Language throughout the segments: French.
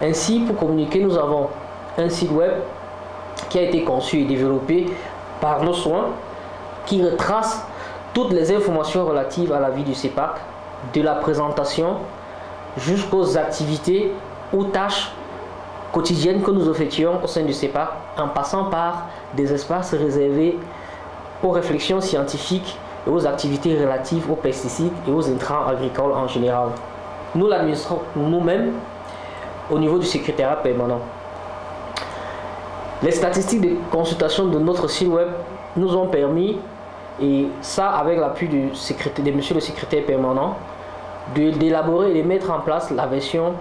Ainsi, pour communiquer, nous avons un site web qui a été conçu et développé par nos soins, qui retrace toutes les informations relatives à la vie du CEPAC, de la présentation jusqu'aux activités ou tâches quotidiennes que nous effectuons au sein du CEPAC, en passant par des espaces réservés aux réflexions scientifiques et aux activités relatives aux pesticides et aux intrants agricoles en général. Nous l'administrons nous-mêmes au niveau du secrétariat permanent. Les statistiques de consultation de notre site web nous ont permis, et ça avec l'appui de monsieur le secrétaire permanent, d'élaborer et de mettre en place la version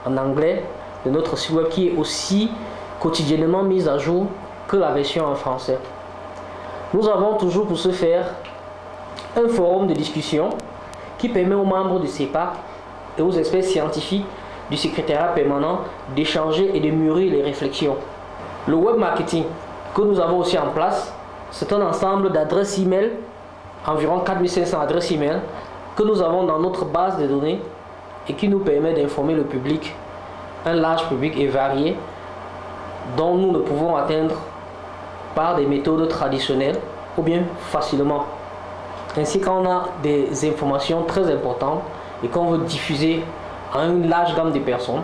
en anglais de notre site web qui est aussi quotidiennement mise à jour que la version en français. Nous avons toujours pour ce faire un forum de discussion qui permet aux membres du CEPAC et aux experts scientifiques du secrétariat permanent d'échanger et de mûrir les réflexions. Le web marketing que nous avons aussi en place, c'est un ensemble d'adresses e-mail, environ 4500 adresses e-mail, que nous avons dans notre base de données et qui nous permet d'informer le public, un large public et varié, dont nous ne pouvons atteindre par des méthodes traditionnelles ou bien facilement. Ainsi, quand on a des informations très importantes et qu'on veut diffuser à une large gamme de personnes,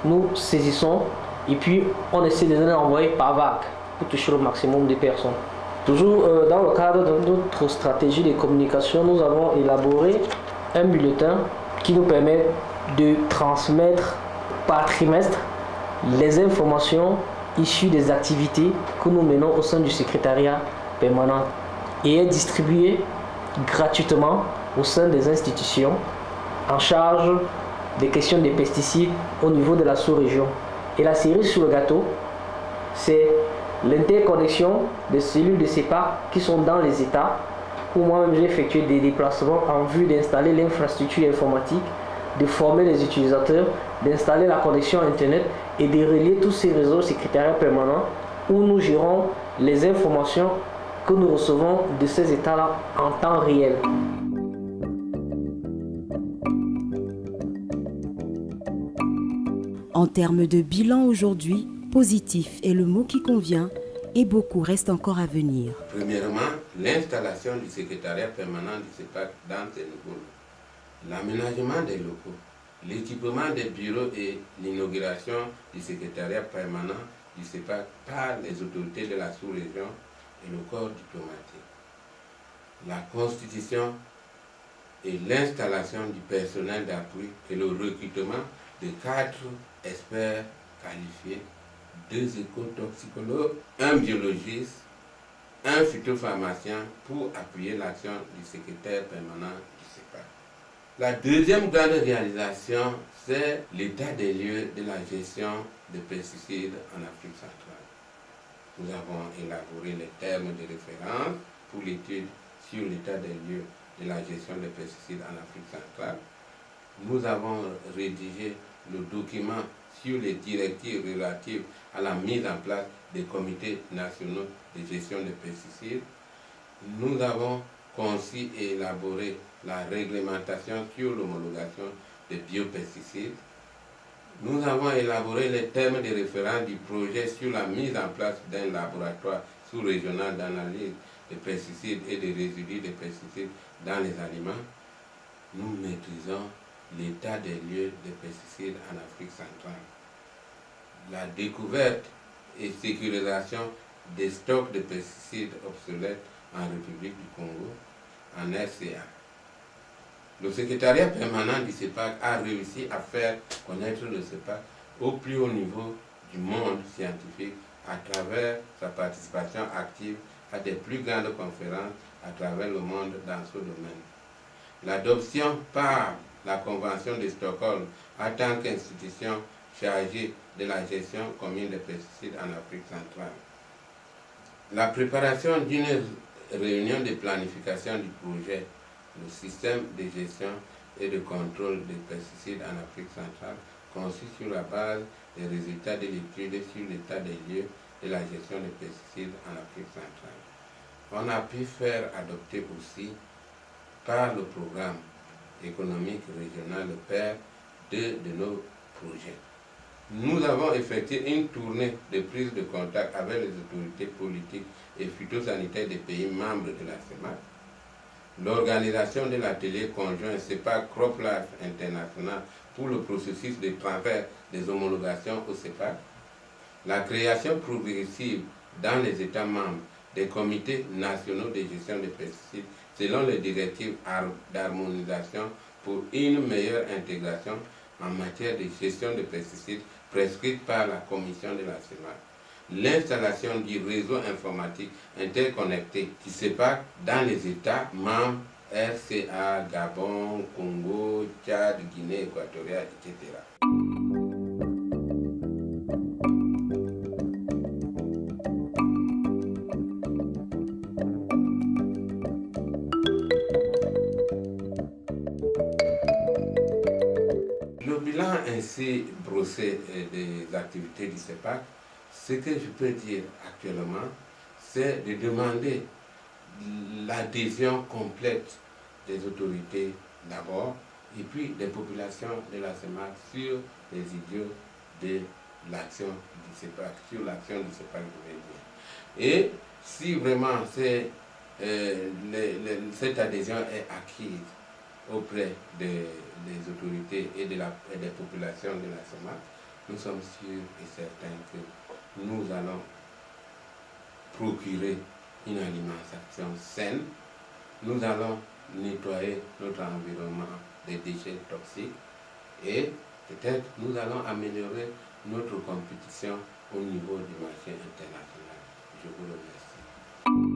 nous saisissons et puis on essaie de les envoyer par vague pour toucher le maximum de personnes. Toujours dans le cadre de notre stratégie de communication, nous avons élaboré un bulletin qui nous permet de transmettre par trimestre les informations issues des activités que nous menons au sein du secrétariat permanent et est distribué gratuitement au sein des institutions en charge des questions des pesticides au niveau de la sous-région. Et la cerise sur le gâteau, c'est l'interconnexion des cellules de CEPAC qui sont dans les États, où moi-même j'ai effectué des déplacements en vue d'installer l'infrastructure informatique, de former les utilisateurs, d'installer la connexion Internet et de relier tous ces réseaux secrétariat permanent où nous gérons les informations que nous recevons de ces États-là en temps réel. En termes de bilan aujourd'hui, positif est le mot qui convient et beaucoup reste encore à venir. Premièrement, l'installation du secrétariat permanent du CEPAC dans ces nouveaux locaux, l'aménagement des locaux, l'équipement des bureaux et l'inauguration du secrétariat permanent du CEPAC par les autorités de la sous-région et le corps diplomatique, la constitution et l'installation du personnel d'appui et le recrutement de 4 experts qualifiés, 2 écotoxicologues, un biologiste, un phytopharmacien pour appuyer l'action du secrétaire permanent du CEPAC. La deuxième grande réalisation, c'est l'état des lieux de la gestion des pesticides en Afrique centrale. Nous avons élaboré les termes de référence pour l'étude sur l'état des lieux de la gestion des pesticides en Afrique centrale. Nous avons rédigé le document sur les directives relatives à la mise en place des comités nationaux de gestion des pesticides. Nous avons conçu et élaboré la réglementation sur l'homologation des biopesticides. Nous avons élaboré les termes de référence du projet sur la mise en place d'un laboratoire sous-régional d'analyse des pesticides et des résidus des pesticides dans les aliments. Nous maîtrisons l'état des lieux des pesticides en Afrique centrale. La découverte et sécurisation des stocks de pesticides obsolètes en République du Congo, en RCA. Le secrétariat permanent du CEPAC a réussi à faire connaître le CEPAC au plus haut niveau du monde scientifique à travers sa participation active à des plus grandes conférences à travers le monde dans ce domaine. L'adoption par la Convention de Stockholm en tant qu'institution chargée de la gestion commune des pesticides en Afrique centrale. La préparation d'une réunion de planification du projet, le système de gestion et de contrôle des pesticides en Afrique centrale, conçu sur la base des résultats de l'étude sur l'état des lieux de la gestion des pesticides en Afrique centrale. On a pu faire adopter aussi par le programme économique régional le PER de nos projets. nous avons effectué une tournée de prise de contact avec les autorités politiques et phytosanitaires des pays membres de la CEMAC. L'organisation de l'atelier conjoint CEPAC Crop Life International pour le processus de transfert des homologations au CEPAC. La création progressive dans les États membres des comités nationaux de gestion des pesticides selon les directives d'harmonisation pour une meilleure intégration en matière de gestion des pesticides prescrites par la commission de la CEMAC. L'installation du réseau informatique interconnecté qui sépare dans les États membres RCA, Gabon, Congo, Tchad, Guinée équatoriale, etc. Le bilan ainsi brossé des activités du CEPAC, ce que je peux dire actuellement, c'est de demander l'adhésion complète des autorités d'abord, et puis des populations de la CEMAC sur les idéaux de l'action du CEPAC, sur l'action du CEPAC, je vais dire. Et si vraiment cette adhésion est acquise auprès des autorités et des populations de la CEMAC, nous sommes sûrs et certains que nous allons procurer une alimentation saine, nous allons nettoyer notre environnement des déchets toxiques et peut-être nous allons améliorer notre compétition au niveau du marché international. Je vous remercie.